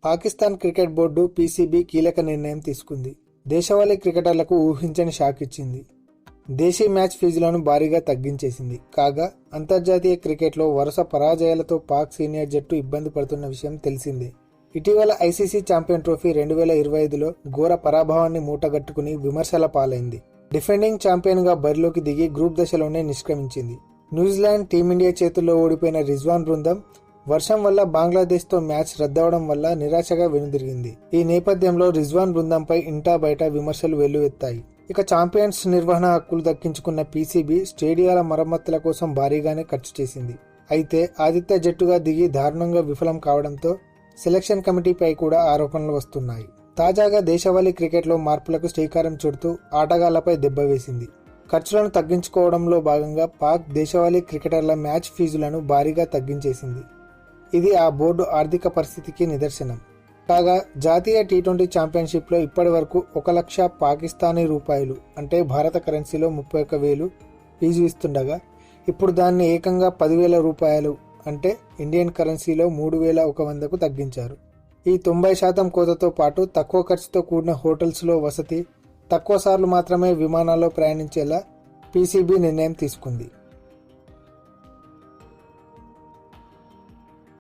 Pakistan cricket board PCB కీలక నిర్ణయం తీసుకుంది. దేశవాళీ క్రికెటర్లకు ఊహించని షాక్ ఇచ్చింది. దేశీ మ్యాచ్ ఫీజులను భారీగా తగ్గించేసింది. కాగా అంతర్జాతీయ క్రికెట్లో వరుస పరాజయాలతో పాక్ సీనియర్ జట్టు ఇబ్బంది పడుతున్న విషయం తెలిసిందే. ఇటీవల ఐసీసీ ఛాంపియన్ ట్రోఫీ 2025లో ఘోర పరాభవాన్ని మూటగట్టుకుని విమర్శల పాలైంది. డిఫెండింగ్ ఛాంపియన్గా బరిలోకి దిగి గ్రూప్ దశలోనే నిష్క్రమించింది. న్యూజిలాండ్, టీమిండియా చేతుల్లో ఓడిపోయిన రిజ్వాన్ బృందం వర్షం వల్ల బంగ్లాదేశ్తో మ్యాచ్ రద్దవడం వల్ల నిరాశగా వెనుదిరిగింది. ఈ నేపథ్యంలో రిజ్వాన్ బృందంపై ఇంటా బయట విమర్శలు వెల్లువెత్తాయి. ఇక ఛాంపియన్స్ నిర్వహణ హక్కులు దక్కించుకున్న పీసీబీ స్టేడియాల మరమ్మతుల కోసం భారీగానే ఖర్చు చేసింది. అయితే ఆతిథ్య జట్టుగా దిగి దారుణంగా విఫలం కావడంతో సెలక్షన్ కమిటీపై కూడా ఆరోపణలు వస్తున్నాయి. తాజాగా దేశవాళీ క్రికెట్లో మార్పులకు శ్రీకారం చుడుతూ ఆటగాళ్లపై దెబ్బ వేసింది. ఖర్చులను తగ్గించుకోవడంలో భాగంగా పాక్ దేశవాళీ క్రికెటర్ల మ్యాచ్ ఫీజులను భారీగా తగ్గించేసింది. ఇది ఆ బోర్డు ఆర్థిక పరిస్థితికి నిదర్శనం. కాగా జాతీయ టీ20 ఛాంపియన్షిప్లో ఇప్పటి వరకు 1,00,000 పాకిస్తానీ రూపాయలు అంటే భారత కరెన్సీలో 31,000 ఫీజు ఇస్తుండగా ఇప్పుడు దాన్ని ఏకంగా 10,000 రూపాయలు అంటే ఇండియన్ కరెన్సీలో 3,100కు తగ్గించారు. ఈ 90% కోతతో పాటు తక్కువ ఖర్చుతో కూడిన హోటల్స్లో వసతి, తక్కువ సార్లు మాత్రమే విమానాల్లో ప్రయాణించేలా పీసీబీ నిర్ణయం తీసుకుంది.